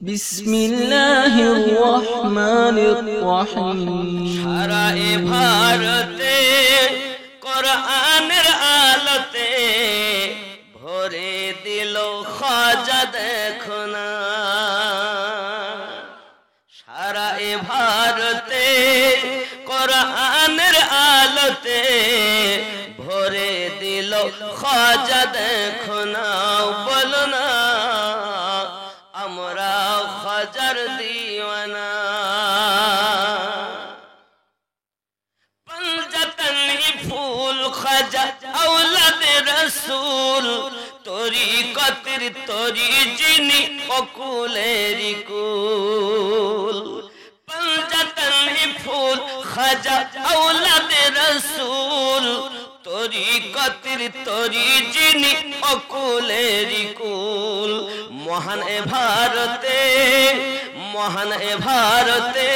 বিসমিল্লাহির রহমানির রহিম। সারা এ ভারতে কোরআনের আলোতে ভরে দিল খাজা দেখো না। সারা এ ভারতে কোরআনের আলোতে ভরে দিল খাজা দেখো না। বলো না আমরা খাজার দিওয়ানা। पंजतनी फूल खाजा औलाद रसूल तोरी कतिर तोरी जिनी अकुलेरी कुल। पंजतनी फूल खाजा औलाद रसूल तोरी कतिर तोरी जिनी अकुलेरी कुल। महान ए भारते महान ए भारते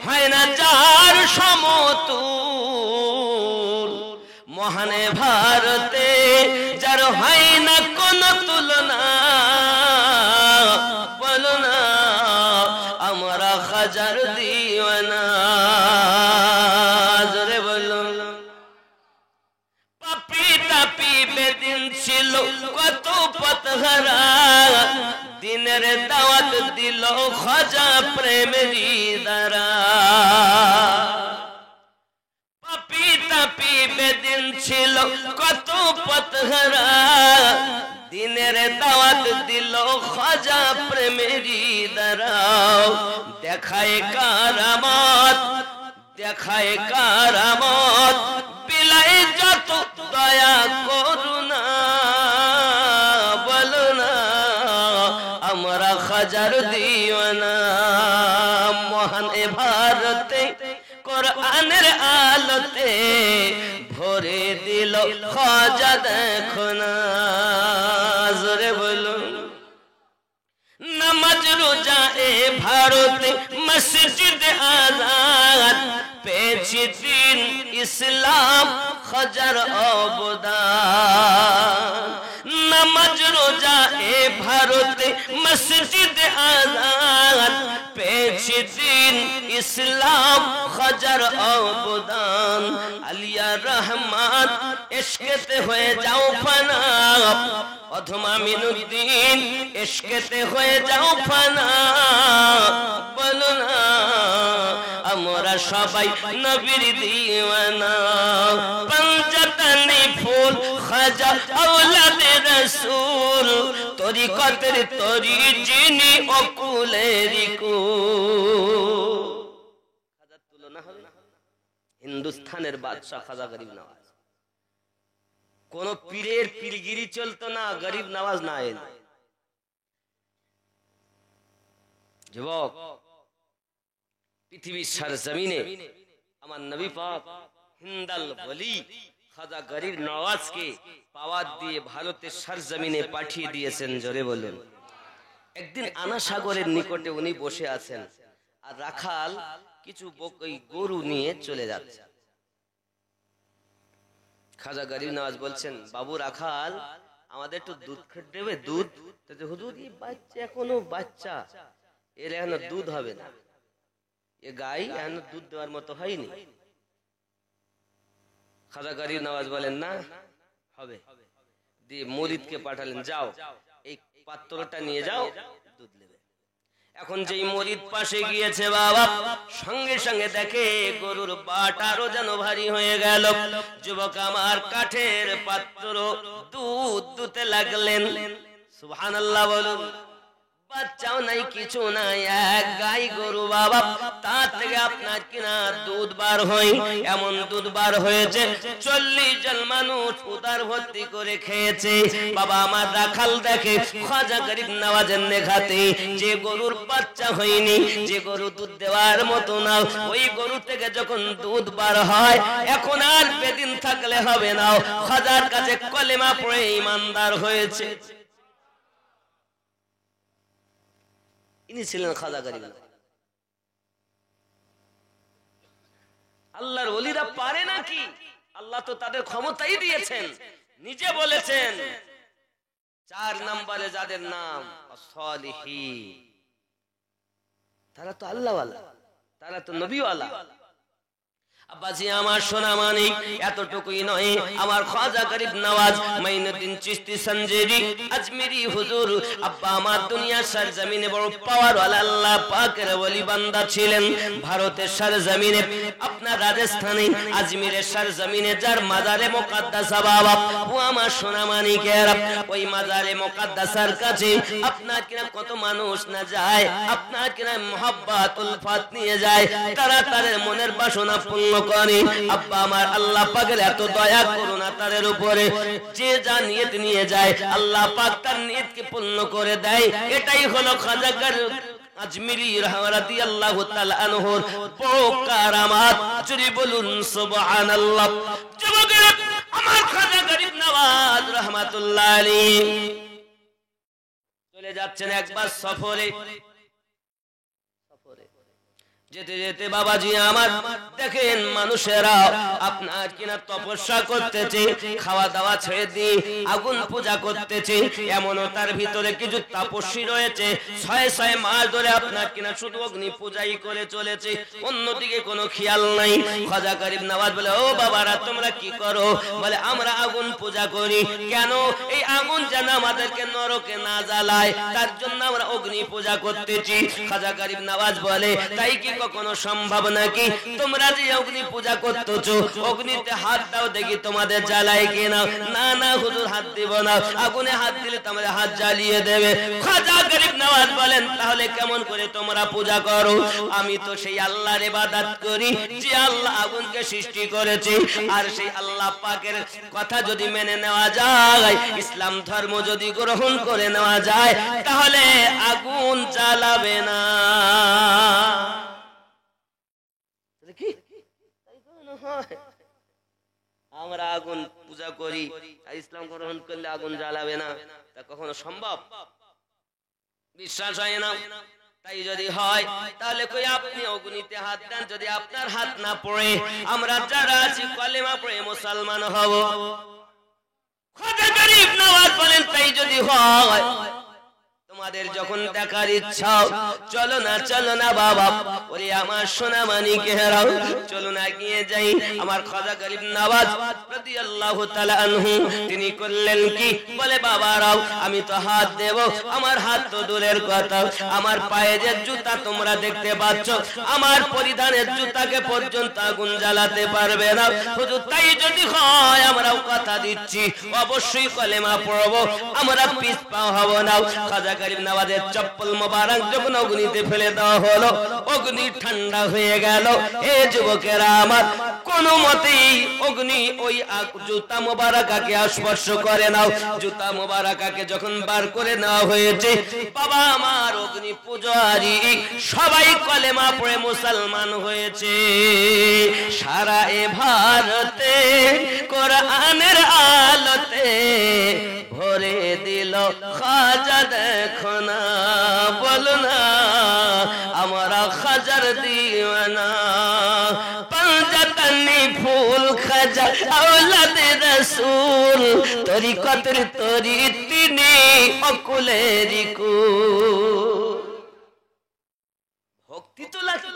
है ना चार समतुल। महान ए भारते जार है ना कोनो तुलना। बोलो ना আমরা খাজার দিওয়ানা। জোরে বলো। পাপি তাপি বেদিন ছিল কত পথহারা দিনের দাওয়াত দিল খাজা প্রেমেরই দ্বারা। পাপি তাপি বেদিন ছিল কত পথহারা দিনের দাওয়াত দিল খাজা প্রেমেরই দ্বারা। দেখায় কারামত দেখায় কারামত বিলায় যত দয়া করুণা। বলো না আমরা খাজার দিওয়ানা। মহান এ ভারতে কোরআনের আলোতে ভরে দিল খাজা দেখো না। জোরে বলো। নামাজ রোজা এ ভারতে মসজিদ আজাদ পেয়েছে দিন ইসলাম খাজার অবদান। নামাজ রোজা এ ভারতে মসজিদ আজাদ পেয়েছে দিন ইসলাম খাজার অবদান। আলিয়া রহমান ইশকেতে হয়ে যাও ফানা। অথমা মিনুদ্দিন ইশকেতে হয়ে যাও ফানা। বলো না আমরা সবাই নবীর দিওয়ানা। पंजतनी फूल खाजा औलाद रसूल तोरी कतिर तोरी जिनी अकुलेरी कुल। খাজার তুলনা হবে? হিন্দুস্তানের বাদশা খাজা গরিব নওয়াজ। কোন পীরের পীরগিরি চলতো না গরিব নওয়াজ না এলে। যুবক পৃথিবীর সরজমিনে আমার নবী পাক হিন্দাল বলি খাজা গরিব নওয়াজকে পাওয়াত দিয়ে ভারতের সরজমিনে পাঠিয়ে দিয়েছেন। জোরে বলুন। একদিন আনা সাগরের নিকটে উনি বসে আছেন আর রাখাল কিছু গরু নিয়ে চলে যাচ্ছে। খাজা গরিব নওয়াজ বলছেন, বাবু রাখাল আমাদের একটু দুধ খেতে দেবে? দুধ? হুজুর এই বাচ্চা এখনো বাচ্চা, এর এখনো দুধ হবে না, এ গাই এখনো দুধ দেওয়ার মতো হয়নি। খাজা গরিব নওয়াজ বলেন না হবে। দিয়ে মুরিদকে পাঠালেন, যাও এই পাত্রটা নিয়ে যাও দুধ নেবে। এখন যেই মুরিদ পাশে গিয়েছে বাবা সঙ্গে সঙ্গে দেখে গরুর বাট আরো যেন ভারী হয়ে গেল। যুবক আমার কাঠের পাত্র দুধ দুতে লাগলেন। সুবহানাল্লাহ বলুন। বাচ্চাও নাই কিছু নাই, এক গাই গরু বাবা, তার থেকে আপনার কিনা দুধ বার হয়। এমন দুধ বার হয়েছে 40 জন মানুষ উদার ভর্তি করে খেয়েছে। বাবা আমার রাখাল দেখে খাজা গরিব নওয়াজের নেখাতে যে গরুর বাচ্চা হয়নি, যে গরু দুধ দেওয়ার মতো না, ওই গরু থেকে যখন দুধ বার হয় এখন আর বেদিন থাকলে হবে না, খাজার কাছে কলেমা পড়ে ঈমানদার হয়েছে। ইনি ছিলেন খাজা গরিব। আল্লাহর ওলিরা পারে নাকি? আল্লাহ তো তাদের ক্ষমতাই দিয়েছেন। নিজে বলেছেন 4 নম্বরে যাদের নাম সালিহিন, তারা তো আল্লাহওয়ালা, তারা তো নবীওয়ালা। আব্বাজি আমার সোনা মানিক, এতটুকুই নয়, আমার খাজা গরিব নওয়াজ মাইনুদ্দিন চিশতি সঞ্জেরি আজমিরি হুজুর, আব্বা আমার দুনিয়ার সরজমিনে বড় পাওয়ারওয়ালা আল্লাহ পাকের ওলি বান্দা ছিলেন। ভারতের সরজমিনে, আপনার রাজস্থানে আজমিরের সরজমিনে যার মাজারে মুকাদ্দাসা বাবা, ও আমার সোনা মানিকের, ওই মাজারে মুকাদ্দাসার কাছে আপনার কিনা কত মানুষ না যায়, আপনার কিনা মুহাব্বত উলফাত নিয়ে যায়, তারা তাদের মনের বাসনা পূর্ণ করে। আব্বা আমার আল্লাহ পাকের এত দয়া করুণা তাদের উপরে, যে যা নিয়ত নিয়ে যায় আল্লাহ পাক তার নিয়তকে পূর্ণ করে দেয়। এটাই হলো খাজা আজমিরি রাদিয়াল্লাহু তাআলা আনহুর বড় কারামাত। জোরে বলুন সুবহানাল্লাহ। যুবকেরা, আমার খাজা গরিব নওয়াজ রাহমাতুল্লাহ আলাইহি চলে যাচ্ছেন একবার সফরে। যেতে যেতে বাবাজি আমার দেখেন মানুষেরা আপনার কিনা তপস্যা করতেছে, খাওয়া দাওয়া ছেড়ে দিয়ে আগুন পূজা করতেছে। এমনও তার ভিতরে কিছু তাপস্বী রয়েছে ৬ মাস ধরে আপনার কিনা শুধু অগ্নি পূজাই করে চলেছে, অন্যদিকে কোনো খেয়াল নাই। খাজা গরিব নওয়াজ বলে, ও বাবারা তোমরা কি করো? বলে আমরা আগুন পূজা করি। কেন? এই আগুন যেন আমাদেরকে নরকে না জ্বালায়, তার জন্য আমরা অগ্নি পূজা করতেছি। খাজা গরিব নওয়াজ বলে, তাই কি কখনো সম্ভব নাকি? তোমরা যে অগ্নি পূজা করতেছো, অগ্নিতে হাত দাও দেখি তোমাদের জ্বালায় কিনা। না না হুজুর, হাত দিব না, আগুনে হাত দিলে তোমাদের হাত জ্বালিয়ে দেবে। খাজা গরিব নওয়াজ বলেন, তাহলে কেমন করে তোমরা পূজা করো? আমি তো সেই আল্লাহর ইবাদত করি যে আল্লাহ আগুনকে সৃষ্টি করেছে। আর সেই আল্লাহ পাকের কথা যদি মেনে নেওয়া যায়, ইসলাম ধর্ম যদি গ্রহণ করে নেওয়া যায়, তাহলে আগুন জ্বালাবে না। আমরা আগুন পূজা করি আর ইসলাম গ্রহণ করলে আগুন জ্বালাবে না, তা কখনো সম্ভব? বিশ্বাস হয় না। তাই যদি হয় তাহলে কই আপনি অগ্নিতে হাত দেন, যদি আপনার হাত না পড়ে আমরা যারা আছি কলেমা পড়ে মুসলমান হব। খাজা গরিব নওয়াজ বলেন, তাই যদি হয় তোমাদের যখন দেখার ইচ্ছা, চলো না বাবা, ওরে আমার সোনা মানিকেরাও, চলো না গিয়ে যাই। আমার খাজা গরিব নওয়াজ রাদিয়াল্লাহু তাআলা আনহু তিনি করলেন কি? বলে, বাবারাও আমি তো হাত দেব, আমার হাত তো দূরের কথা, আমার পায়ে যে জুতা তোমরা দেখতে পাচ্ছ, আমার পরিধানের জুতাকে পর্যন্ত আগুন জ্বালাতে পারবে না। হুজুর, তাই যদি হয় আমরাও কথা দিচ্ছি অবশ্যই কলেমা পড়ব, আমরা পিছ পা হব না। খাজা গরিব নওয়াজের চপ্পল মোবারক যখন অগ্নিতে ফেলে দেওয়া হলো, অগ্নি ঠান্ডা হয়ে গেল। এ যুবকেরা আমার, কোন মতেই অগ্নি ওই জুতা মোবারকাকে স্পর্শ করে নাও। জুতা মোবারকাকে যখন বার করে নেওয়া হয়েছে, বাবা আমার অগ্নি পূজারী সবাই কলেমা পড়ে মুসলমান হয়েছে। সারা এ ভারতে কোরআনের আলোতে ভরে দিল খাজা, দেখো না বলো না আমরা খাজার দিওয়ানা। পাঞ্জাতনি ফুল খাজা আওলাদে রাসূল, তরিকতের তরি তিনি অকুলেরি কুল। ভক্তি তো লাগে।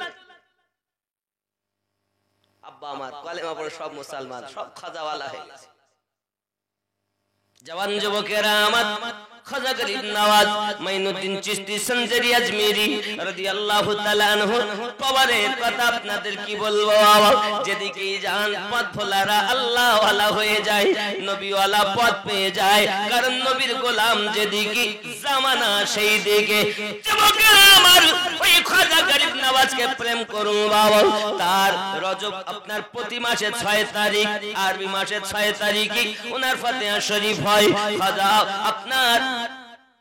আব্বা আমার কলেমা পড়ে সব মুসলমান, সব খাজাওয়ালা হয়ে গেছে। জওয়ান যুবকেরা আমার, খাজা গরিব নওয়াজ মাইনুদ্দিন চিশতি সঞ্জেরি আজমিরি রাদিয়াল্লাহু তাআলা আনহু কবরের কথা আপনাদের কি বলবো। যেদিকেই যান পথ ভোলারা আল্লাহ ওয়ালা হয়ে যায়, নবী ওয়ালা পথ পেয়ে যায়, কারণ নবীর গোলাম যেদিকে জামানা সেই দিকে। যুবকেরা আমার, ওই খাজা গরিব নওয়াজকে প্রেম করুন বাবা। তার রজব আপনার প্রতি মাসে 6 তারিখ, আরবি মাসে 6 তারিখে ওনার ফাতিহা শরীফ হয়। খাজা আপনার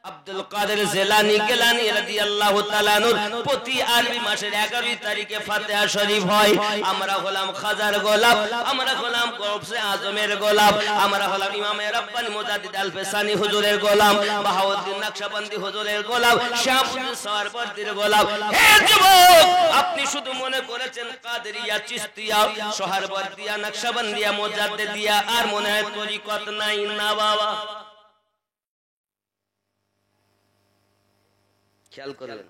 আব্দুল কাদের জিলানী গিলানী রাদিয়াল্লাহু তাআলা আনহু প্রতি আরবি মাসের 11 তারিখে ফাতিহা শরীফ হয়। আমরা হলাম খাজার গোলাপ, আমরা হলাম গৌসে আজমের গোলাপ, আমরা হলাম ইমামে রাব্বানি মুজাদ্দিদ আল ফেসানি হুজুরের গোলাম, বাহাউদ্দিন নকশবন্দি হুজুরের গোলাম, শাহপুর সওয়ারবর্দীর গোলাম। হে যুবক, আপনি শুধু মনে করেছেন কাদেরিয়া, চিশতিয়া, সোহরাওয়ার্দিয়া, নকশবন্দিয়া, মুজাদ্দিদিয়া, আর মনে হয় তরিকত নাই। না বাবা, খেয়াল করবেন,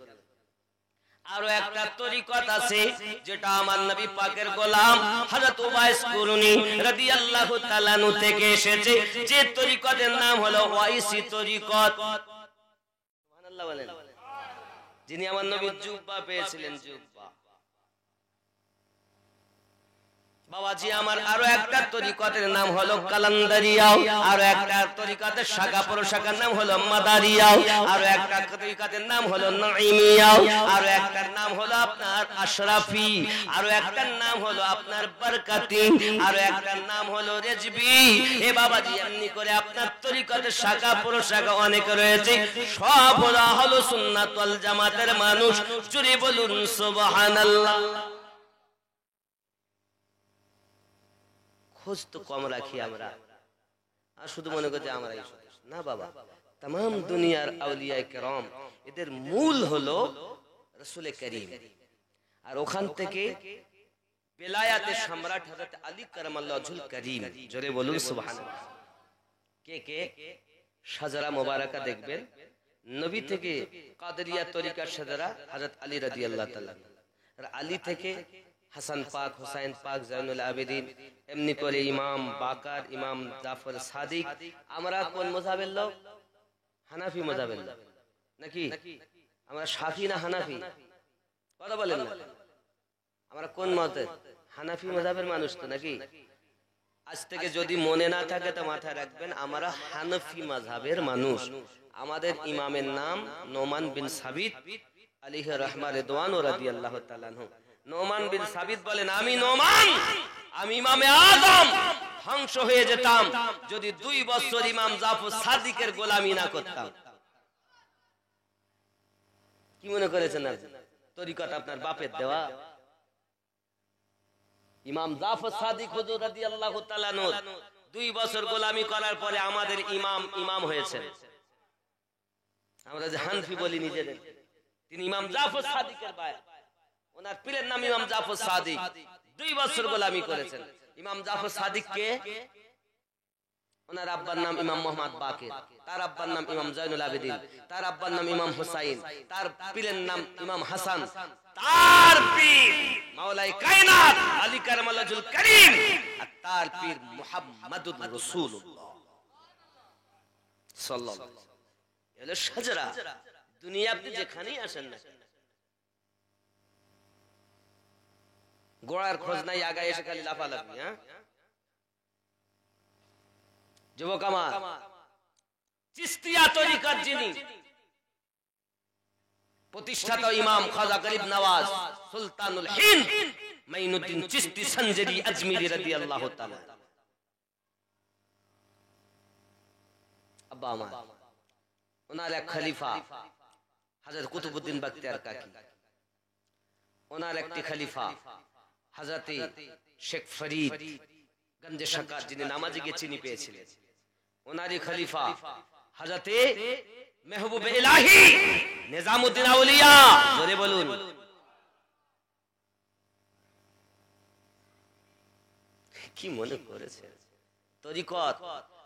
আরো একটা তরিকত আছে যেটা আমার নবী পাকের গোলাম হযরত উবাইস কুরনি রাদিয়াল্লাহু তাআলা আনহু থেকে এসেছে, যে তরিকতের নাম হলো ওয়াইসি তরিকত। সুবহানাল্লাহ বলেন। যিনি আমার নবী জুব্বা পেয়েছিলেন, জুব্বা। বাবাজি আমার আরো একটা তরিকতের নাম হলো কালান্দারিয়া, আরো একটা তরিকতের শাখা প্রশাখার নাম হলো মাদারিয়া, আরো একটা তরিকতের নাম হলো নাইমিয়া, আরো একটা নাম হলো আপনার আশরাফি, আরো একটা নাম হলো আপনার বরকতি, আরো একটা নাম হলো রেজবি। এ বাবাজি এমনি করে আপনার তরিকতের শাখা প্রশাখা অনেক রয়েছে, সব হলো আহলে সুন্নাত ওয়াল জামাতের মানুষ। জুড়ে বলুন সুবহানাল্লাহ। খোঁজ তো কম রাখি আমরা, আর শুধু মনে করছি আমরা না বাবা, তাম দুনিয়ার আউলিয়া কেরাম এদের মূল হলো রাসূল করিম, আর ওখান থেকে বেলায়াতের সম্রাট হযরত আলী কারামাল্লাহু ওয়াজহুল করিম। জোরে বলুন সুবহানাল্লাহ। কে কে শাজারা মোবারকা দেখবেন, নবী থেকে কাদেরিয়া তরিকার শাজারা হযরত আলী রাদিয়াল্লাহু তাআলা, আর আলী থেকে হাসান পাক, হুসাইন পাক, জাইনুল আবেদিন, এমনি করে ইমাম বাকার, ইমাম জাফর সাদিক। আমরা কোন মাযহাবের লোক? হানাফি মাযহাবের লোক নাকি? আমরা শাফি না হানাফি? কথা বলেন না। আমরা কোন মতে? হানাফি মাযহাবের মানুষ তো নাকি? আজ থেকে যদি মনে না থাকে তো মাথায় রাখবেন, আমরা হানাফি মাযহাবের মানুষ। আমাদের ইমামের নাম নোমান বিন সাবিত আলাইহি রাহমা রিদওয়ান রাদিয়াল্লাহু তাআলা আনহু। নোমান বিন সাবিত বলেন, আমি নোমান, আমি ইমামে আযম ধ্বংস হয়ে যেতাম যদি 2 বছর ইমাম জাফর সাদিকের গোলামি না করতাম। কি মনে করেছেন তরিকত আপনার বাপের দেওয়া? ইমাম জাফর সাদিক হুজুর রাদিয়াল্লাহু তাআলা আনহু 2 বছর গোলামি করার পরে আমাদের ইমাম হয়েছেন। আমরা যে হানফি বলি নিজেদের, তিনি ইমাম জাফর সাদিকের ভাই, ওনার পীরের নাম ইমাম জাফর সাদিক। 2 বছর গোলামি করেছেন। ইমাম জাফর সাদিক কে? ওনার আব্বার নাম ইমাম মুহাম্মদ বাকির, তার আব্বার নাম ইমাম জাইনুল আবেদিন, তার আব্বার নাম ইমাম হুসাইন, তার পীরের নাম ইমাম হাসান, তার পীর মাওলাই কায়নাত আলী কারামাল্লাহু ওয়াজহুল করিম, আর তার পীর মুহাম্মাদুর রাসূলুল্লাহ সাল্লাল্লাহু আলাইহি ওয়াসাল্লাম। এলো শাজরা। দুনিয়া আপনি যেখানেই আসেন না, গোড়ার খোঁজ নাই, আগায় এসে খালি লাফালাফি। হ্যাঁ যুবক আমার, চিশতিয়া তরিকত যিনি প্রতিষ্ঠাতা ইমাম খাজা গরিব নওয়াজ সুলতানুল হিন্দ মাইনুদ্দিন চিশতি সঞ্জরি আজমিরি রাদিয়াল্লাহু তাআলা। আব্বা আমার, ওনার এক খলিফা হযরত কুতুবউদ্দিন বখতিয়ার কাকি, ওনার একটি খলিফা হযরত শেখ ফরিদ গঞ্জে শাকাত, যিনি নামাজে গিয়ে চিনি পেয়েছিলেন, ওনারই খলিফা হযরত মেহবুব ইলাহি নিজামউদ্দিন আউলিয়া। জোরে বলুন। কি মনে করেছেন তরিকত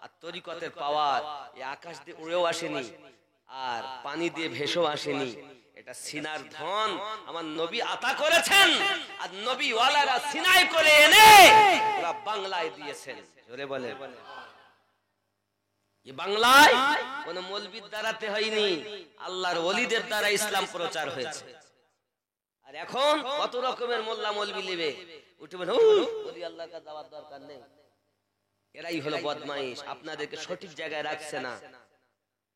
আর তরিকতের পাওয়ার এই আকাশ দিয়ে উড়েও আসেনি, আর পানি দিয়ে ভেসেও আসেনি। এটা সিনার ধন আমার নবী আতা করেছেন, আর নবী ওয়ালারা সিনাই করে এনে ওরা বাংলায় দিয়েছেন। জোরে বলে। এই বাংলায় কোন মৌলবীর দ্বারাতে হয়নি, আল্লাহর ওলিদের দ্বারা ইসলাম প্রচার হয়েছে। আর এখন কত রকমের মোল্লা মৌলবী নেবে, উঠে বলে ওলি আল্লাহর কাছে যাওয়ার দরকার নেই। এরাই হলো বদমাইশ, আপনাদেরকে সঠিক জায়গায় রাখছে না।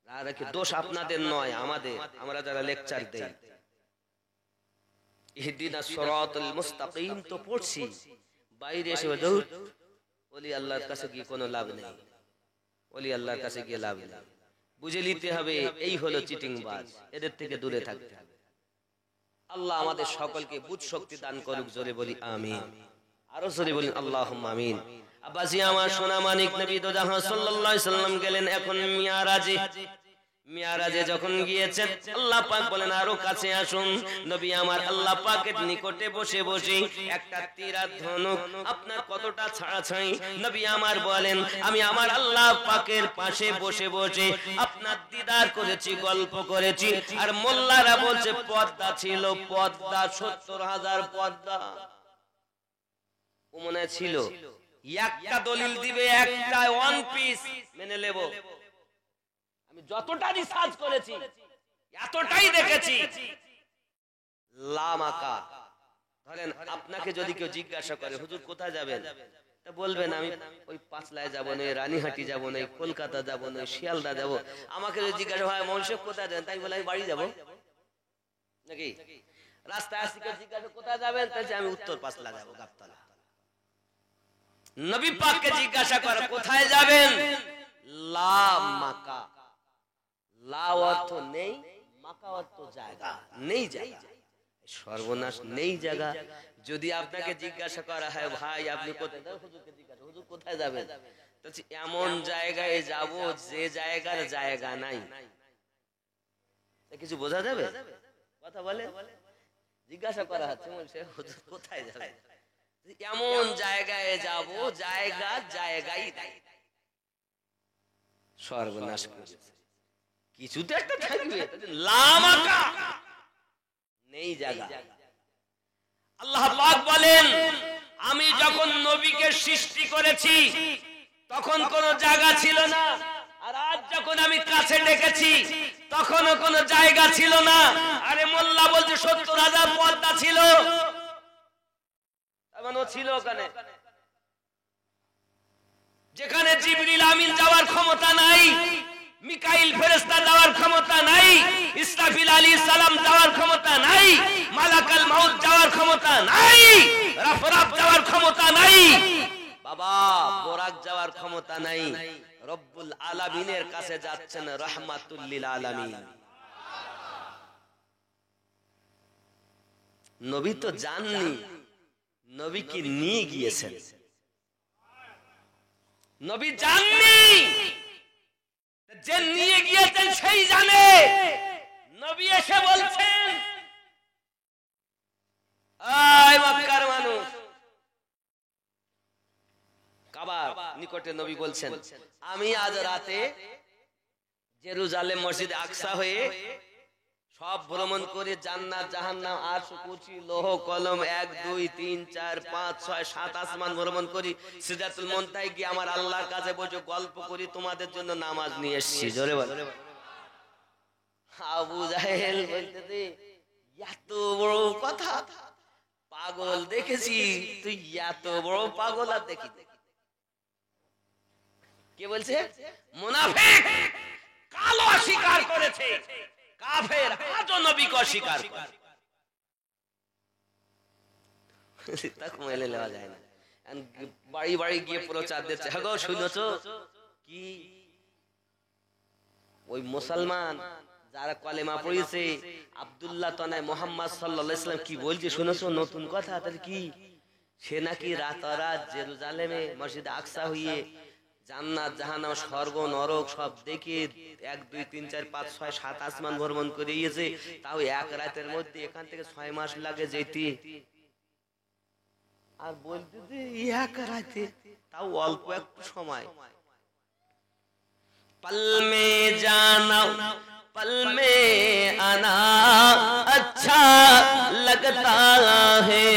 আর কি দোষ আপনাদের নয়, আমাদের। আমরা যারা লেকচার দেই ইহদিনাস সিরাতাল মুস্তাকিম তো পড়ছি, বাইরে এসে ওলি আল্লাহর কাছে গিয়ে কোনো লাভ নেই, ওলি আল্লাহর কাছে গিয়ে লাভ নেই। বুঝে নিতে হবে এই হলো চিটিংবাজ, এদের থেকে দূরে থাকতে হবে। আল্লাহ আমাদের সকলকে বুঝ শক্তি দান করুক। জোরে বলি আমিন। আরো জোরে বলি আল্লাহুম্মা আমিন। আব্বাজি আমার সোনা মানিক নবী দো জাহান সাল্লাল্লাহু আলাইহি সাল্লাম গেলেন এখন মিয়ারাজে। মিরাজে যখন গিয়েছেন আল্লাহ পাক বলেন আরো কাছে আসুন। নবী আমার আল্লাহ পাকের নিকটে বসে বসে একটা তীর আর ধনুক আপনার কতটা ছাড়াছাড়ি, নবী আমার বলেন আমি আমার আল্লাহ পাকের পাশে বসে বসে আপনার দিদার করেছি, গল্প করেছি। আর মোল্লারা বলছে পর্দা ছিল, পর্দা 70,000 পর্দা ও মনে ছিল। একটা দলিল দিবে, একটা ওয়ান পিস মেনে নেব। আমি যতটা রিসার্চ করেছি এতটাই দেখেছি লামাকা। ধরেন আপনাকে যদি কেউ জিজ্ঞাসা করে হুজুর কোথায় যাবেন, তা বলবেন আমি ওই পাঁচলায় যাবো না, রানীহাটি যাবো না, কলকাতা যাবো না, শিয়ালদা যাবো। আমাকে যদি জিজ্ঞাসা হয় মনসুখ কোথায় যাবেন, তাই বলে আমি বাড়ি যাবো নাকি। রাস্তায় আসি কেউ জিজ্ঞাসা কোথায় যাবেন, তাই আমি উত্তর পাঁচলা যাবো, গাবতলা। নবী পাককে জিজ্ঞাসা করে কোথায় যাবেন, লামাকা। লা অর্থ নেই, মাকা অর্থ জায়গা, নেই জায়গা, সর্বনাশ নেই জায়গা। যদি আপনাকে জিজ্ঞাসা করা হয় ভাই আপনি কোথায় যাবেন, হুজুরকে জিজ্ঞাসা হুজুর কোথায় যাবেন, তো এমন জায়গায় যাব যে জায়গার জায়গা নাই। কিছু বোঝা যাবে কথা বলে, জিজ্ঞাসা করা হচ্ছে হুজুর কোথায় যাবে, এমন জায়গায় যাব জায়গা জায়গাই নাই। সর্বনাশ করেছে, কিছু তো একটা থাকবে, লামাকা নেই জায়গা। আল্লাহ পাক বলেন আমি যখন নবীকে সৃষ্টি করেছি তখন কোনো জায়গা ছিল না, আর আজ যখন আমি কাছে ডেকেছি তখনও কোনো জায়গা ছিল না। আরে মোল্লা বলছে 70,000 পর্দা ছিল, এমনও ছিল ওখানে যেখানে জিবরিল আমিন যাওয়ার ক্ষমতা নাই, মিকাইল ফেরেশতা যাওয়ার ক্ষমতা নাই, ইসরাফিল আলাইহিস সালাম যাওয়ার ক্ষমতা নাই, মালাকাল মাউত যাওয়ার ক্ষমতা নাই, রাফরাফ যাওয়ার ক্ষমতা নাই, বাবা বোরাক যাওয়ার ক্ষমতা নাই। রব্বুল আলামিনের কাছে যাচ্ছেন রাহমাতুল লিল আলামিন। নবী তো জাননি, নবীকে নিয়ে গিয়েছেন। নবী জাননি, যে নিয়ে গিয়েছেন সেই জানে। নবী এসে বলছেন আয় মক্কার মানুষ, কাবার নিকটে নবী বলছেন আমি আজ রাতে জেরুজালেম মসজিদ আকসা হয়ে সব ভ্রমণ করে জান্নাত জাহান্নাম আরশ কুরসি লৌহ কলম 1 2 3 4 5 6 7 আসমান ভ্রমণ করি, সিদরাতুল মুনতাহায় গিয়ে আমার আল্লাহর কাছে বসে গল্প করি, তোমাদের জন্য নামাজ নিয়ে এসেছি। জোরে বল। আবু জাহেল বলতেছে এত বড় কথা, পাগল দেখেছি, তুই এত বড় পাগল আর দেখি। কে বলছে? মুনাফিক, কালো অস্বীকার করেছে, কাফের আজও নবীকে অস্বীকার করে। তাকে মেনে নেওয়া যায় না। বাড়ি বাড়ি গিয়ে প্রচার দিচ্ছে, হ্যাঁ গো শুনেছো কি ওই মুসলমান যারা কলেমা পড়েছে আব্দুল্লাহ তনায় মুহাম্মদ সাল্লাল্লাহু আলাইহি ওয়াসাল্লাম কি বলছে শুনেছো নতুন কথা? তাহলে কি সে নাকি রাতারাত জেরুজালেমে মসজিদ আকসা হয়ে জান্নাত জাহান্নাম স্বর্গ নরক সব দেখে 1 2 3 4 5 6 7 আসমান ভ্রমণ করে গিয়েছে, তাও এক রাতের মধ্যে এখান থেকে 6 মাস লাগে যেতে। আর বলতে যে এক রাতে, তাও অল্প একটু সময়। पल में जाना पल में आना अच्छा लगता है,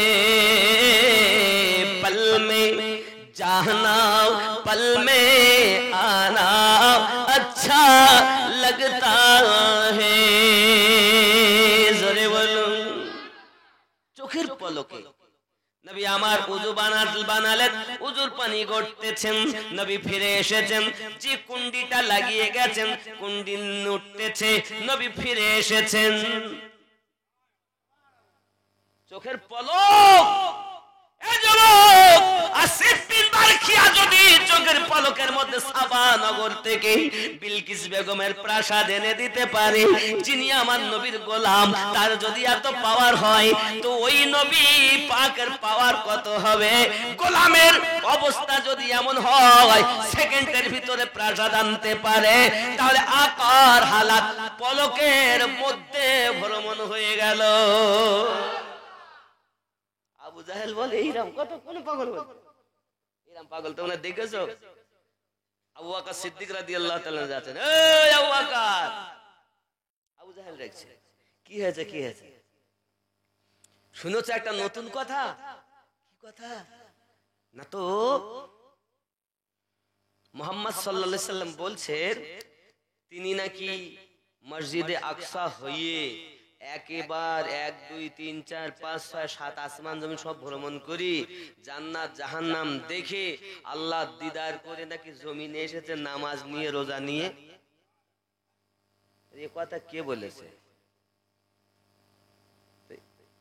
पल में जाना पल में आना अच्छा लगता है। জোরে বলুন। চোখের পলকে নবী আমার উযু বানালেন, উযুর পানি গড়তেছেন, নবী ফিরে এসেছেন, যে কুন্ডিটা লাগিয়ে গেছেন কুন্ডি উঠতেছে, নবী ফিরে এসেছেন। চোখের পলক যুবক আসিফ বিন বারখিয়া যদি চোখের পলকের মধ্যে সাবা নগর থেকে বিলকিস বেগমের প্রাসাদ এনে দিতে পারে, যিনি আমার নবীর গোলাম, তার যদি এত পাওয়ার হয় তো ওই নবী পাকের পাওয়ার কত হবে? গোলামের অবস্থা যদি এমন হয় সেকেন্ডের ভিতরে প্রাসাদ আনতে পারে, তাহলে আকার হালাত পলকের মধ্যে ভ্রমণ হয়ে গেল। আবু জাহেল বলে এইরকম কত কোন পাগল বলে, এরকম পাগল তোমরা দেখেছো? আবু বকর সিদ্দিক রাদিয়াল্লাহু তাআলা যাচ্ছেন, এই আবু বকর, আবু জাহেল দেখছে কি হয়েছে কি হয়েছে, শুনেছো একটা নতুন কথা? কি কথা? না তো মুহাম্মদ সাল্লাল্লাহু আলাইহি সাল্লাম বলছেন তিনি নাকি মসজিদে আকসা হয়ে একেবার 1 2 3 4 5 6 7 আসমান জমিন সব ভ্রমণ করি, জান্নাত জাহান্নাম দেখে আল্লাহ দিদার করে নাকি জমিনে এসেছে নামাজ নিয়ে রোজা নিয়ে। এই কথা কে বলেছে?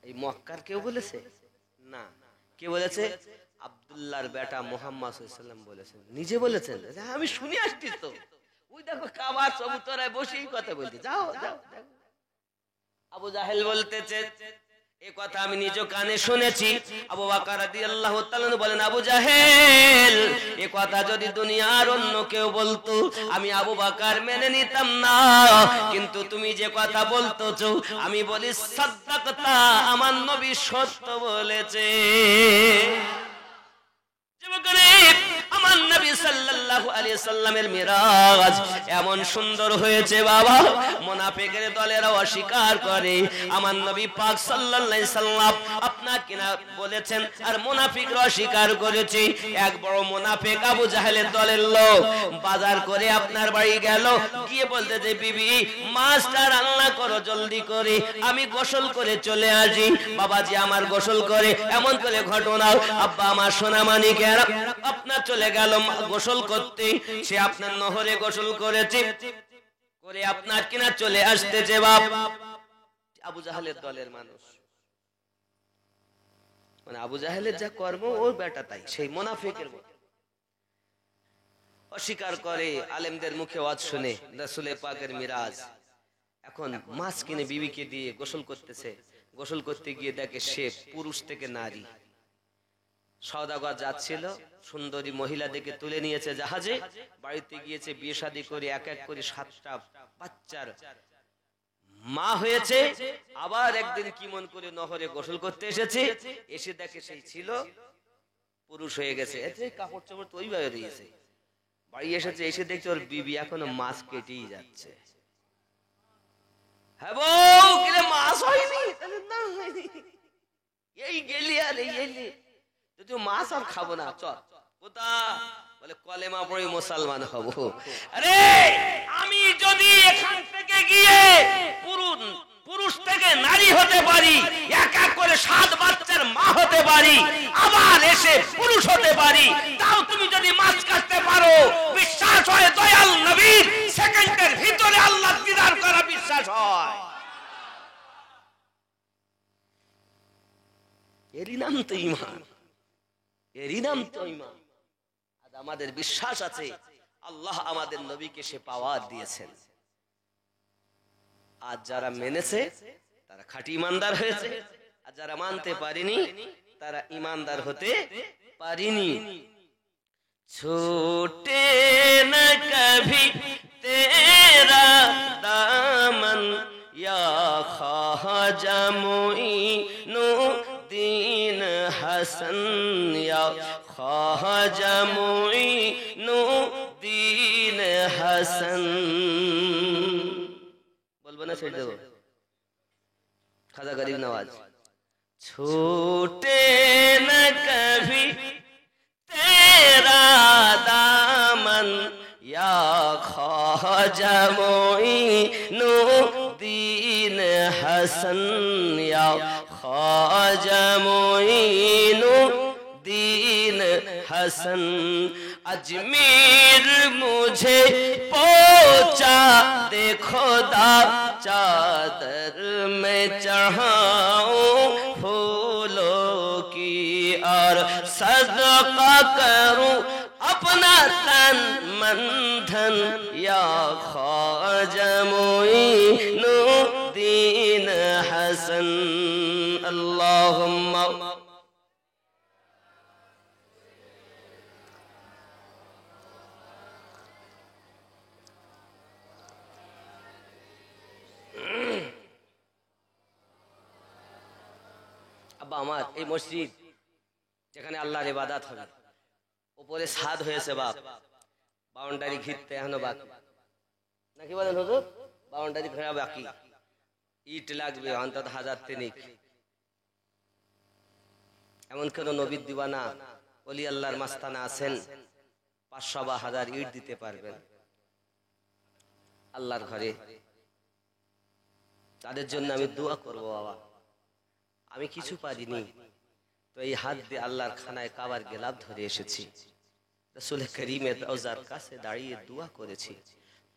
এই মক্কার কেউ বলেছে? না, কে বলেছে? আব্দুল্লাহর বেটা মুহাম্মদ সাল্লাল্লাহু আলাইহি সাল্লাম বলেছেন, নিজে বলেছেন। আমি শুনে আসছি তো, ওই দেখো কাবার চবুতরায় বসেই কথা বলতে। যাও যাও। আবু জাহেল বলতেছে এই কথা আমি নিজ কানে শুনেছি। আবু বকর রাদিয়াল্লাহু তাআলা বলেন, আবু জাহেল এই কথা যদি দুনিয়ার অন্য কেউ বলতো আমি আবু বকর মেনে নিতাম না, কিন্তু তুমি যে কথা বলতেছো আমি বলি সাদ্দাকতা, আমার নবী সত্য বলেছে। আমার নবী সাল্লাল্লাহু আলাইহি সাল্লামের মিরাজ এমন সুন্দর হয়েছে বাবা, মুনাফিকের দলেরা অস্বীকার করে। আমার নবী পাক সাল্লাল্লাহু আলাইহি সাল্লাম আপনার কিনা বলেছেন, আর মুনাফিকরা অস্বীকার করেছে। এক বড় মুনাফিক আবু জাহেলের দলের লোক বাজার করে আপনার বাড়ি গেল, গিয়ে বলতে যে বিবি মাছটা রান্না করো জলদি করে, আমি গোসল করে চলে আসি। বাবাজি আমার গোসল করে এমন করে ঘটনা, আব্বা আমার সোনা মানিকেরা আপনার চলে গেল গোসল করতে, সে আপনার নহরে গোসল করেছে করে আপনার কিনা চলে আসতেছে বাপ। আবু জাহেলের দলের মানুষ, মানে আবু জাহেলের যা কর্ম ওর বেটা তাই, সেই মুনাফিকের মতো অস্বীকার করে। আলেমদের মুখে ওয়াজ শুনে রাসূল পাকের মিরাজ। এখন মাছ কিনে বিবিকে দিয়ে গোসল করতেছে, গোসল করতে গিয়ে দেখে সে পুরুষ থেকে নারী। সওদাগর যাচ্ছিল, সুন্দরী মহিলা দেখে তুলে নিয়েছে জাহাজে, বাড়িতে গিয়েছে, বিয়ে শাদী করে এক এক করে 7টা বাচ্চার মা হয়েছে। আবার একদিন কি মন করে নহরে গোসল করতে এসেছে, এসে দেখে সেই ছিল পুরুষ হয়ে গেছে। এতে কাপড় চোপড় তো ওইভাবে দিয়েছে, বাড়ি এসেছে, এসে দেখছে ওর বিবি এখনো মাছ কেটেই যাচ্ছে। হ্যাঁ বউ, কিরে মাছ হয়নি? না হয়নি, এই গেলি আর এই এলি, যদি মাছ আর খাবো না, চল কোথা? বলে কলেমা পড়ে মুসলমান হব। আরে আমি যদি এখান থেকে গিয়ে পুরুষ থেকে নারী হতে পারি, এক এক করে 7 বাচ্চার মা হতে পারি, আবার এসে পুরুষ হতে পারি, তাও তুমি যদি মাছ কাটতে পারো, বিশ্বাস হয় দয়াল নবীর সেকেন্ডের ভিতরে আল্লাহ দিদার করা বিশ্বাস হয়। এরই নাম তো ঈমান, এরই নাম তো ঈমান। আজ আমাদের বিশ্বাস আছে আল্লাহ আমাদের নবীকে সে পাওয়ার দিয়েছেন। আজ যারা মেনেছে তারা খাঁটি ঈমানদার হয়েছে, আর যারা মানতে পারেনি তারা ঈমানদার হতে পারেনি। ছোটে না কভি তেরা দামন ইয়া খাজা মুঈনুদ্দিন হাসান ইয়া খাজা মুঈনুদ্দিন হাসান। বলবো না ছেড়ে দেবো? খাজা গরিব নওয়াজ। ছোটে না কভি তেরা দামন ইয়া খাজা মুঈনুদ্দিন হাসান ইয়া খাজা মুঈনুদ্দিন হাসান। अजमेर मुझे पहुंचा दे खुदा, चादर में चढ़ाऊं फूलों की और सदका करूं अपना तन मन धन या ख्वाजा मोइनुद्दीन हसन। अल्लाहुम्मा আব্বা আমার এই মসজিদ যেখানে আল্লাহর ইবাদত হবে, উপরে ছাদ হয়েছে বাপ, বাউন্ডারি ঘিরতে এখনো বাকি নাকি বলেন হুজুর? বাউন্ডারি ঘেরা বাকি, ইট লাগবে অন্তত 1000 তিনিক। এমন কোন নবীর দিওয়ানা ওলি আল্লাহর মাস্তানা আছেন 500 বা 1000 ইট দিতে পারবেন আল্লাহর ঘরে? তাদের জন্য আমি দোয়া করব বাবা। আমি কিছু পারিনি, তো এই হাত দিয়ে আল্লাহর খানায় কাবার গেলাপ ধরে এসেছি, রাসূল করিমের রওজার কাছে দাঁড়িয়ে দোয়া করেছি।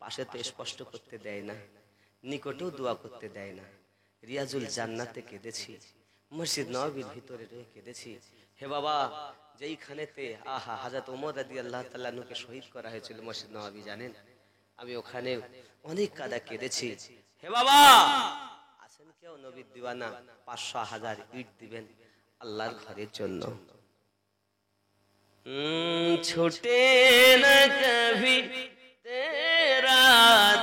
পাশে তো স্পষ্ট করতে দেয় না, নিকটেও দোয়া করতে দেয় না। রিয়াজুল জান্নাতে কেঁদেছি, মসজিদ নববীর ভিতরে রয়ে কেঁদেছি। হে বাবা, যেইখানেতে আহা হযরত ওমর রাদিয়াল্লাহু তাআলা আনহুকে শহীদ করা হয়েছিল মসজিদ নববী, জানেন আমি ওখানে অনেক কাদা কেঁদেছি। হে বাবা, আছেন কেউ নবীর দিওয়ানা 500-1000 ইট দিবেন আল্লাহর ঘরের জন্য? ছুটে না কভি তেরা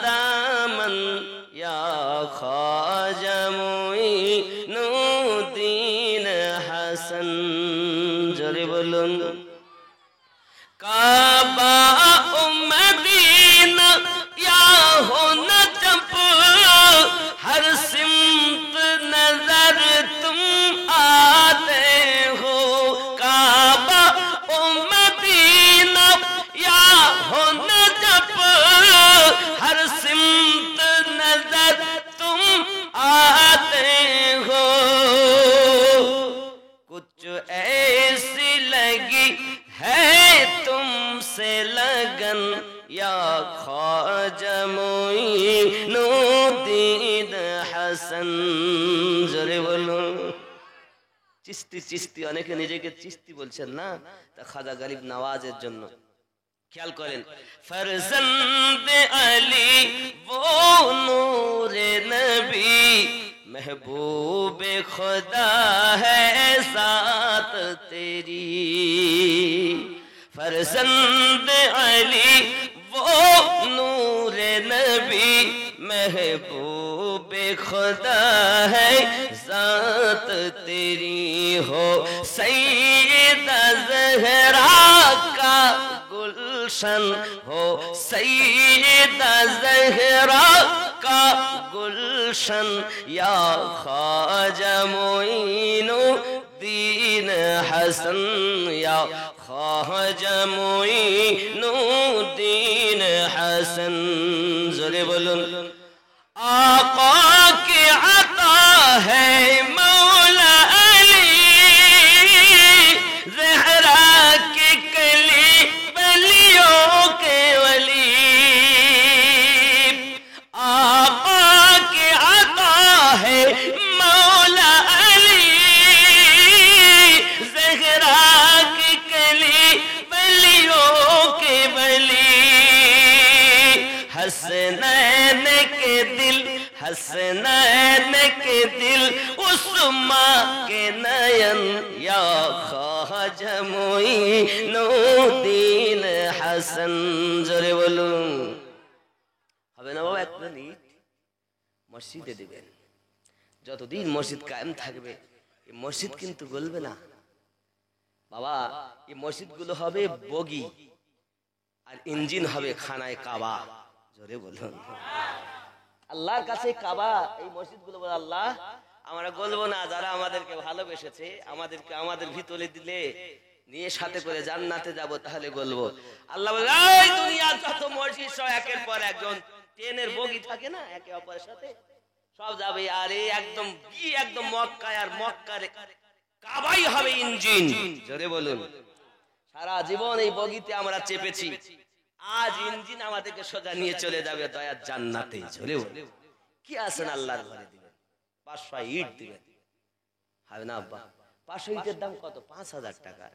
দামন ইয়া খ্বাজা মুইনুদ্দীন হাসান। জোরে বলুন। কাবা ও মদিনা ইয়া হো না জব हर सिमत नजर तुम आते हो, काबा ओ मदीना या हो नजब हर सिमत नजर तुम आते हो। कुछ ऐसी लगी है तुमसे लगन या ख्वाजा मोइनुद्दीन হাসান। জোরে বলুন। চিস্তি চিস্তি, অনেকে নিজেকে চিস্তি বলছেন না, তা খাজা গরিব নওয়াজের জন্য। খেয়াল করেন, ফরজন্দ আলী वो नूर नबी महबूब खुदा है साथ तेरी। फरजंद अली वो नूर नबी महबूब खुदा है जात तेरी। हो सैयदा ज़हरा का गुलशन, हो सैयदा ज़हरा का गुलशन या ख्वाजा मोइनुद्दीन हसन या ख्वाजा मोइनुद्दीन हसन। जोरे बोलूं। आका की अता है मौला अली, ज़हरा की कली बलियों के वली। आका की अता है मौला अली, ज़हरा की कली बलियों के वली। हसनैन के दिल, हसनैन के दिल उस्मा के नयन या ख्वाजा मोइनुद्दीन হাসান। জোরে বলুন। হবে না বাবা? একটা ইট মসজিদে দিবেন, যতদিন মসজিদ কায়েম থাকবে এই মসজিদ কিন্তু গলবে না বাবা। এই মসজিদগুলো হবে বগি আর ইঞ্জিন হবে খানায় কাবা। জোরে বলুন। আল্লাহর কাছে কাবা, এই মসজিদগুলো বলে আল্লাহ আমরা গলবো না, যারা আমাদেরকে ভালোবেসেছে আমাদেরকে আমাদের ভিতরে দিলে নিয়ে সাথে করে জান্নাতে যাব তাহলে গলবো। আল্লাহ বলে এই দুনিয়ার যত মসজিদ সব একের পর একজন ট্রেনের বগি থাকে না একে অপরের সাথে, সব যাবে। আর এই একদম একদম মক্কা আর মক্কার কাবাই হবে ইঞ্জিন। জোরে বলুন। সারা জীবন এই বগিতে আমরা চেপেছি, আজ ইঞ্জিন আমাদেরকে সোজা নিয়ে চলে যাবে দয়ার জান্নাতে। জোরে বলুন। কি আছেন আল্লাহর ঘরে দিবেন 500 ইট দিবেন, হবে না আব্বা? 500 ইটের দাম কত? 5000 টাকা।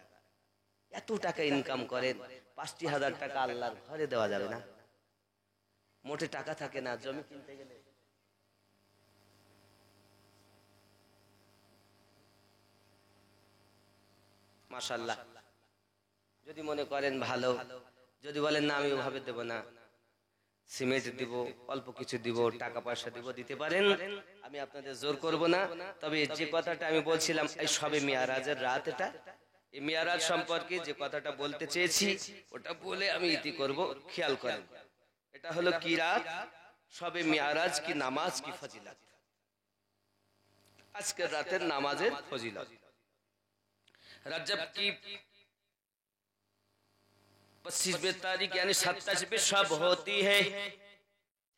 এত টাকা ইনকাম করেন, 5000 টাকা আল্লাহর ঘরে দেওয়া যাবে না? মোটে টাকা থাকে না জমি কিনতে গেলে। মাশাআল্লাহ, যদি মনে করেন ভালো, যদি বলেন না আমি ওভাবে দেব না, সিমেন্ট দিব, অল্প কিছু দিব, টাকা পয়সা দিব, দিতে পারেন, আমি আপনাদের জোর করব না। তবে যে কথাটা আমি বলছিলাম এই সবে মিয়ারাজের রাত, এটা এই মিয়ারাজ সম্পর্কে যে কথাটা বলতে চেয়েছি ওটা বলে আমি ইতি করব। খেয়াল করেন, এটা হলো কি রাত? সবে মিয়ারাজ কি নামাজ কি ফজিলত, আজকের রাতের নামাজের ফজিলত। रजब की 25 तारीख यानी 27 पे शब होती है।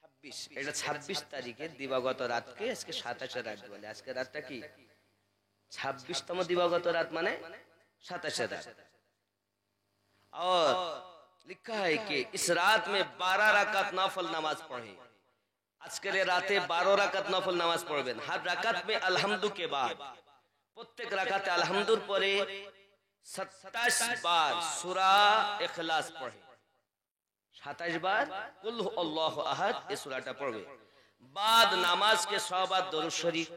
26 এটা 26 তারিখের দিবাগত রাতকে আজকে 27 রাত বলে। আজকে রাতটা কি 26তম দিবাগত রাত, মানে 27 রাত। और लिखा है कि इस रात में 12 रकात नफल नमाज पढ़े। আজকের রাতে 12 রাকাত নফল নামাজ পড়বেন। हर रकात में अलहम्दु के बाद, প্রত্যেক রাকাতে আলহামদুর পরে 27 বার সূরা ইখলাস পড়ে, 27 বার কুল আল্লাহু আহাদ এই সূরাটা পড়বে। বাদ নামাজ के 100 বার দরুদ শরীফ,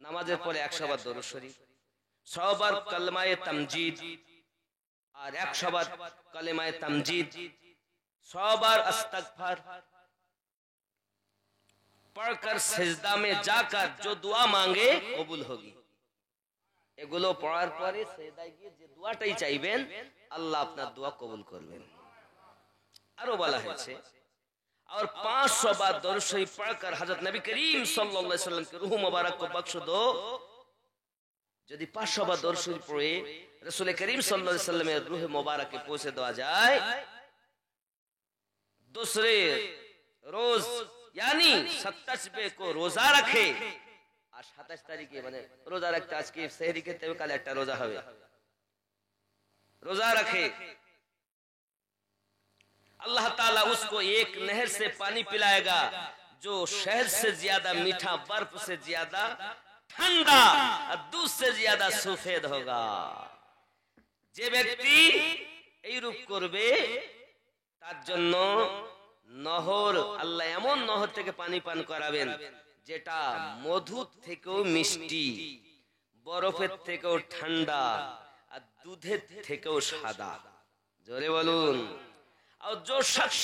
নামাজের পরে 100 বার দরুদ শরীফ, 100 বার কলমায়ে তামজিদ, আর 100 বার কলমায়ে তামজিদ, 100 বার इस्तगफार पढ़कर सिजदा में जाकर जो दुआ मांगे कबूल होगी। এগুলো পড়ার পরে সিজদায় গিয়ে যে দোয়াটাই চাইবেন আল্লাহ আপনার দোয়া কবুল করবেন। আরো বলা হয়েছে और 500 बार दरूद शरीफ पढ़कर हजरत नबी करीम सल्लल्लाहु अलैहि वसल्लम की रूह मुबारक को बख्श दो। যদি 500 বার দরুদ শরীফ পড়ে রাসূল করিম সাল্লাল্লাহু अलैहि वसल्लम এর रूह मुबारक কে পৌঁছে দেওয়া যায়, दूसरे रोज यानी 27 को रोजा रखे, আর 27 তারিখে মানে রোজা রাখতে, আজকে সেহরি খেতে হবে, কাল একটা রোজা হবে, रोजा रखे, अल्लाह ताला उसको एक नहर से पानी पिलाएगा जो शहद से ज्यादा मीठा, बर्फ से ज्यादा ठंडा और दूध से ज्यादा सफेद होगा। যে ব্যক্তি এই রূপ করবে তার জন্য নহর, আল্লাহ এমন নহর থেকে পানি পান করাবেন যেটা মধুর থেকেও মিষ্টি, বরফের থেকেও ঠান্ডা আর দুধের থেকেও সাদা। জোরে বলুন। और जो शख्स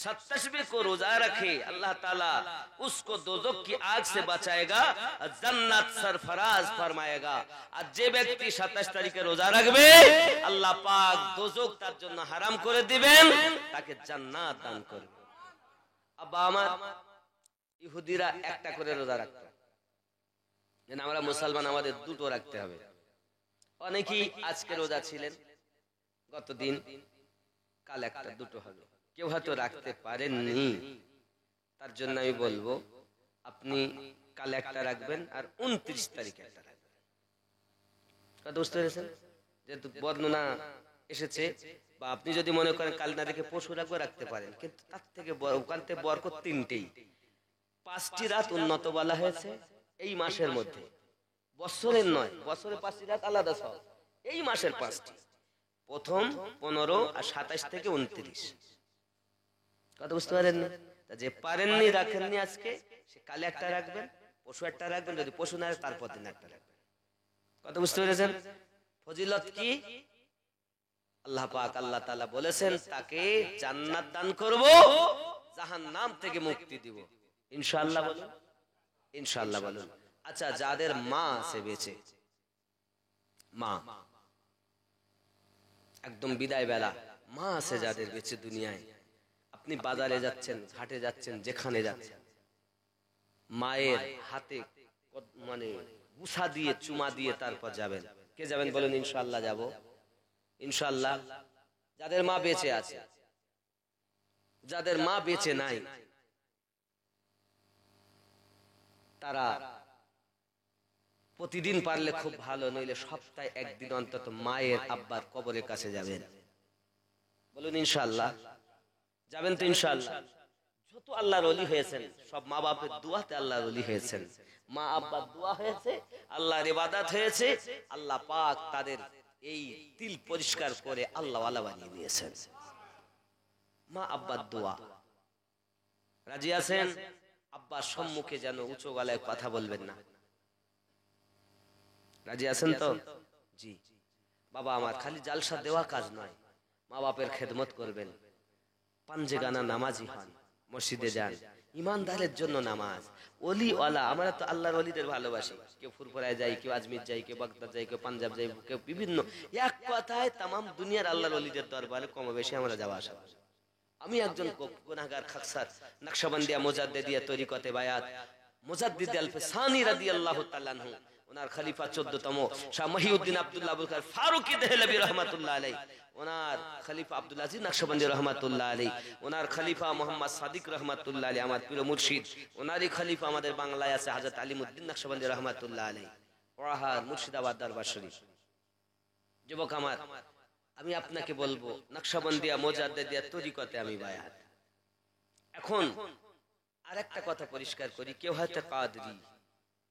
27 को रोजा रखे अल्लाह ताला उसको दोजख की आग से बचाएगा, जन्नत सरफराज फरमाएगा। और যে ব্যক্তি 27 তারিখে রোজা রাখবে আল্লাহ পাক দোজখ তার জন্য হারাম করে দিবেন, তাকে জান্নাত দান করবে। আব্বা আমার ইহুদিরা একটা করে রোজা রাখত, যেন আমরা মুসলমান আমাদের দুটো রাখতে হবে। অনেকেই আজকে রোজা ছিলেন, গতদিন, কাল একটা দুটো হবে, কেউ হয়তো রাখতে পারেননি। তার জন্য আমি বলবো আপনি কাল একটা রাখবেন আর 29 তারিখে একটা রাখবেন। কথা বুঝতে পেরেছেন? যেহেতু বর্ণনা এসেছে, বা আপনি যদি মনে করেন কাল না রেখে পরশু রাখবে, রাখতে পারেন, কিন্তু তার থেকে ওখানতে বরকত তিনটেই। 5টি রাত উন্নত বলা হয়েছে এই মাসের মধ্যে, বছরের নয়, বছরে 5টি রাত আলাদা সব, এই মাসের 5টি, প্রথম 15 আর 27 থেকে 29। কথা বুঝতে পারেন না? যে পারেননি, রাখেননি আজকে, সে কালে একটা রাখবেন, পশু একটা রাখবেন, যদি পশু না হয় তারপর দিন একটা রাখবেন। কথা বুঝতে পেরেছেন? ফজিলত কি? আল্লাহ পাক আল্লাহ তাআলা বলেছেন তাকে জান্নাত দান করব, জাহান্নাম থেকে মুক্তি দিব। ইনশাআল্লাহ বলুন, ইনশাআল্লাহ বলুন। আচ্ছা, যাদের মা আছে বেঁচে, মা একদম বিদায় বেলা, মা আছে যাদের বেঁচে দুনিয়ায়, আপনি বাজারে যাচ্ছেন, ঘাটে যাচ্ছেন, যেখানে যাচ্ছেন, মায়ের হাতে মানে বুসা দিয়ে, চুমা দিয়ে তারপর যাবেন। কে যাবেন বলুন? ইনশাআল্লাহ যাব, ইনশাআল্লাহ। যাদের মা বেঁচে আছে, যাদের মা বেঁচে নাই, তারা প্রতিদিন পারলে খুব ভালো, নইলে সপ্তাহে একদিন অন্তত মায়ের আব্বার কবরের কাছে যাবেন। বলুন ইনশাআল্লাহ যাবেন তো? ইনশাআল্লাহ। যত আল্লাহর ওলি হয়েছেন সব মা বাপের দোয়াতে আল্লাহর ওলি হয়েছেন। মা আব্বার দোয়া হয়েছে, আল্লাহর ইবাদত হয়েছে, আল্লাহ পাক তাদের এই দিল পরিষ্কার করে আল্লাহ ওয়ালা বানিয়ে দিয়েছেন। মা আব্বার দোয়া। রাজি আছেন? আব্বার সম্মুখে যেন উঁচু গলায় কথা বলবেন না। রাজি আছেন তো? জি। বাবা আমার খালি জালসা দেওয়া কাজ নয়, মা বাপের খেদমত করবেন, পাঞ্জেগানা নামাজি হন, মসজিদে যান, ইমানদারের জন্য নামাজ। ওলি ওয়ালা, আমরা তো আল্লাহর ওলিদের ভালোবাসি। কেউ ফুরফুরায় যাই, কেউ আজমির যাই, কেউ বাগদাদ যাই, কেউ পাঞ্জাব যাই, কেউ বিভিন্ন, এক কথায় তামাম দুনিয়ার আল্লাহর ওলিদের দরবারে কম বেশি আমরা যাওয়া আসা। আমি একজন গুনাহগার খাকসার নকশবন্দিয়া মুজাদ্দিদিয়া তরিকতে বায়াত মুজাদ্দিদ আল-ফিসানি রাদিয়াল্লাহু তাআলা আনহু, ওনার খলিফা 14তম শাহ মহিউদ্দিন আব্দুল্লাহ আবুল খায়ের ফারুকী দেহলভী রাহমাতুল্লাহ আলাইহি, ওনার খলিফা আব্দুল আজিজ নকশবন্দি রাহমাতুল্লাহ আলাইহি, ওনার খলিফা মোহাম্মদ সাদিক রাহমাতুল্লাহ আলাইহি আমার প্রিয় মুর্শিদ, ওনারই খলিফা আমাদের বাংলায় আছে হযরত আলিমউদ্দিন নকশবন্দি রাহমাতুল্লাহ আলাইহি, ওয়াহার মুর্শিদাবাদ দরবার শরীফ। যুবক আমার, আমি আপনাকে বলবো নকশবন্দিয়া মুজাদ্দিদিয়া তরিকতে আমি বায়াত। এখন আরেকটা কথা পরিষ্কার করি, কেউ হয়তো কাদরি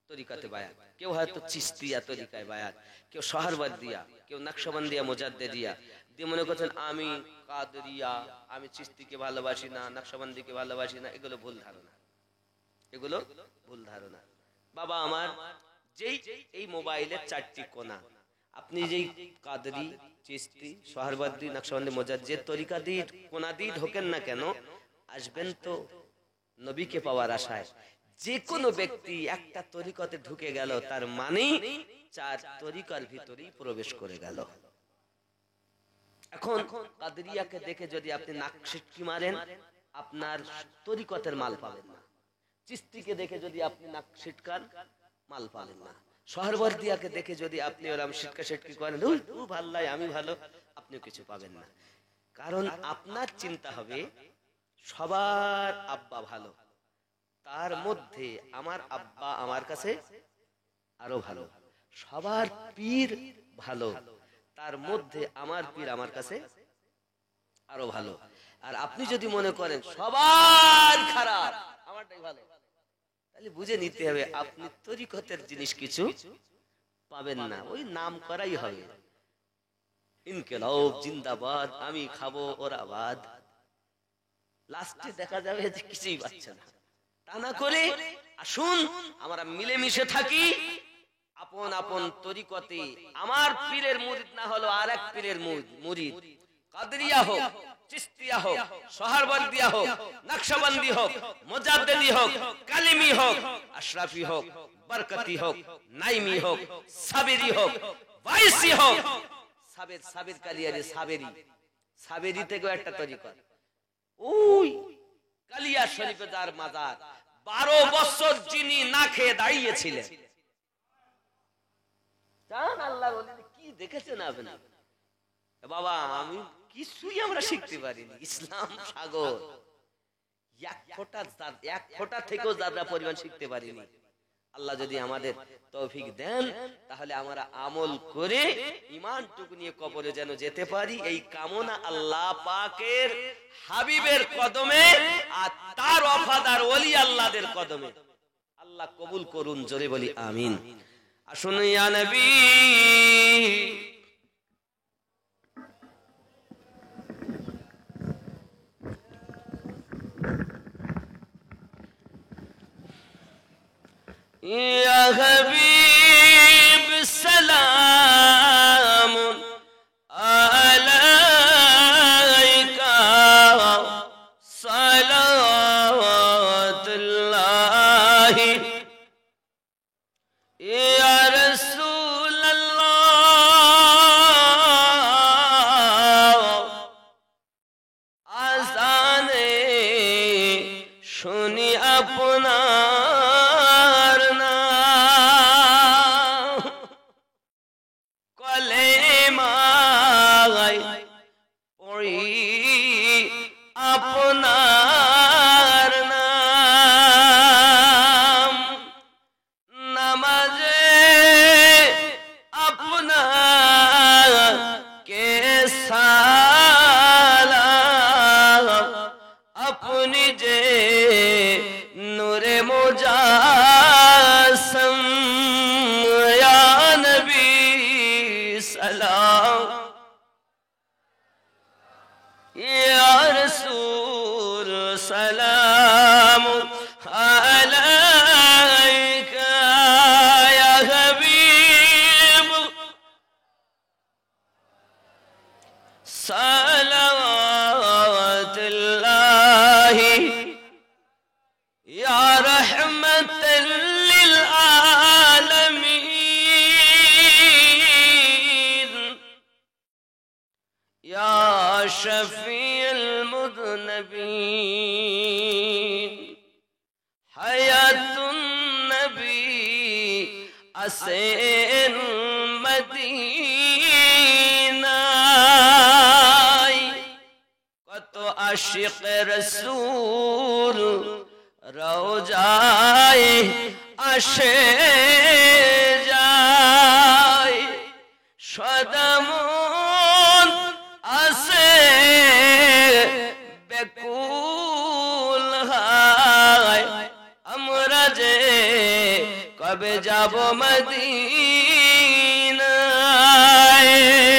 তরিকাতে বায়াত, কেউ হয়তো চিশতিয়া তরিকায় বায়াত, কেউ সোহরাওয়ার্দিয়া, কেউ নকশবন্দিয়া মুজাদ্দিদিয়া দিয়ে মনে করছেন আমি কাদরিয়া, আমি চিশতিকে ভালোবাসি না, নকশবন্দিকে ভালোবাসি না। এগুলো ভুল ধারণা, এগুলো ভুল ধারণা। বাবা আমার, যেই এই মোবাইলের 4টি কোণা, আপনি যেই কাদরি, চিশতি, সোহরাওয়ার্দী, নকশবন্দি, মুজাদ্দিদ যে তরিকা দিয়ে কোণা দিয়ে ঢোকেন না কেন, আসবেন তো নবীকে পাওয়ার আশায়। যে কোনো ব্যক্তি একটা তরিকতে ঢুকে গেল, তার মানে 4 তরিকার ভিতরেই প্রবেশ করে গেল। এখন কাদরিয়াকে দেখে যদি আপনি নাক সিটকি মারেন, আপনার তরিকতের মাল পাবেন না। চিশতিকে দেখে যদি আপনি নাক সিটকান, মাল পাবেন না। সোহরাওয়ার্দিয়াকে দেখে যদি আপনি ওরকম সিটকা সিটকি করেন, ও ভাল্লাই আমি ভালো, আপনিও কিছু পাবেন না। কারণ আপনার চিন্তা হবে সবার আব্বা ভালো, তার মধ্যে আমার আব্বা আমার কাছে আরো ভালো। সবার পীর ভালো, তার মধ্যে আমার পীর আমার কাছে আরো ভালো। আর আপনি যদি মনে করেন সবার খারাপ, আমারটাই ভালো, তাহলে বুঝে নিতে হবে আপনি তরিকতের জিনিস কিছু পাবেন না, ওই নাম করাই হবে। ইনকিলাব জিন্দাবাদ, আমি খাবো ওরা বাদ, লাস্টে দেখা যাবে যে কিছুই পাচ্ছে না। তা না করে আসুন আমরা মিলেমিশে থাকি, আপন আপন তরিকতে। আমার পীরের মুরিদ না হলো আর এক পীরের মুরিদ, কাদরিয়া হোক, চিশতিয়া হোক, সোহরাওয়ার্দিয়া হোক, নকশবন্দি হোক, মুজাদ্দিদি হোক, কালিমি হোক, আশরাফি হোক, বরকতি হোক, নাইমি হোক, সাবেরি হোক, ওয়াইসি হোক, সাবের কালিয়ারি সাবেরি, সাবেরি থেকেও একটা তরিকত। ওই কালিয়া শরীফে যার মাজার, 12 বছর যিনি না খেয়ে দাঁড়িয়েছিলেন, জান আল্লাহর ওলি কি দেখেছেন আপনি? বাবা আমি কিছুই আমরা শিখতে পারিনি, ইসলাম সাগর, এক ফোঁটা থেকেও যারা পরিমাণ শিখতে পারিনি। আল্লাহ যদি আমাদের তৌফিক দেন, তাহলে আমরা আমল করে ঈমানটুকু নিয়ে কবরে যেন যেতে পারি, এই কামনা আল্লাহ পাকের হাবিবের কদমে আর তার ওয়াফাদার ওলি আল্লাহদের কদমে আল্লাহ কবুল করুন। জোরে বলি আমিন। আসুন ইয়া নবী, ইয়া হাবিব সালাম আলাইকা সালাওয়াতুল্লাহ, ইয়া রাসূলুল্লাহ আযানে শুনি আপনার নাম। شفيع المذنبين حياة النبي أسين مدينة কত আশিক রাসূল রওজায় আসে যায় সদামন আসে বেকুল হয় আমরা যে কবে যাব মদিনায়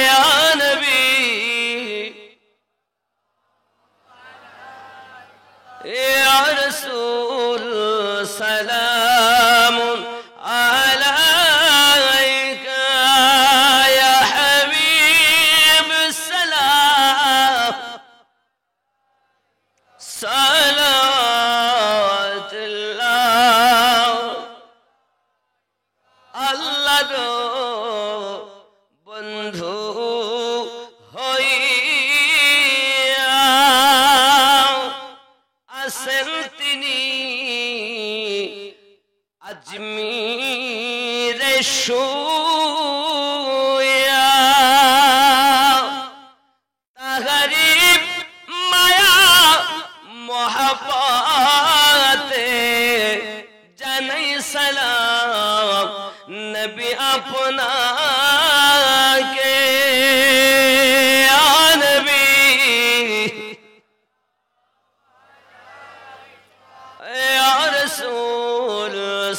ইয়া নবী ইয়া রাসূল সালামুন আলাইকা ইয়া হাবিব সালাম সালাওয়াতুল্লাহ আল্লাহ গো বন্ধু হইয়া আসেন তিনি আজমিরে শুয়া তাহারি মায়া মোহাব্বতে জানাই সালাম নবী আপনাকে ইয়া নবী ইয়া রাসূল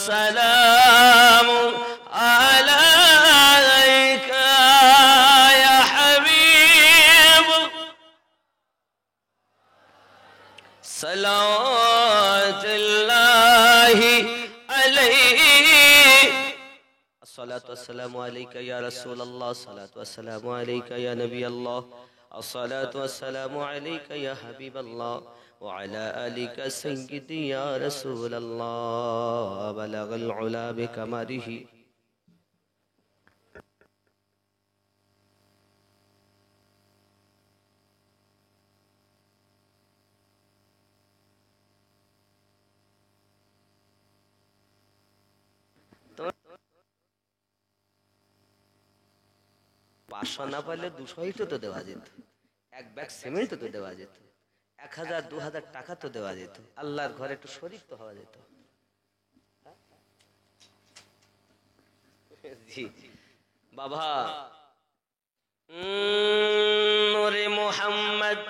সালাম আলাইকা ইয়া হাবিব সালাওয়াতুল্লাহি আলাইহি الصلاة والسلام عليك يا رسول الله الصلاة والسلام عليك يا نبي الله الصلاة والسلام عليك يا حبيب الله وعلى آلك سيدي يا رسول الله بلغ العلا بكماله পাঁচশো না পারলে 200 তো দেওয়া যেত এক ব্যাগ সিমেন্ট তো দেওয়া যেত 1000-2000 টাকা তো দেওয়া যেত আল্লাহর ঘরে একটু শরীক তো হওয়া যেত জি বাবা নূরে মুহাম্মদ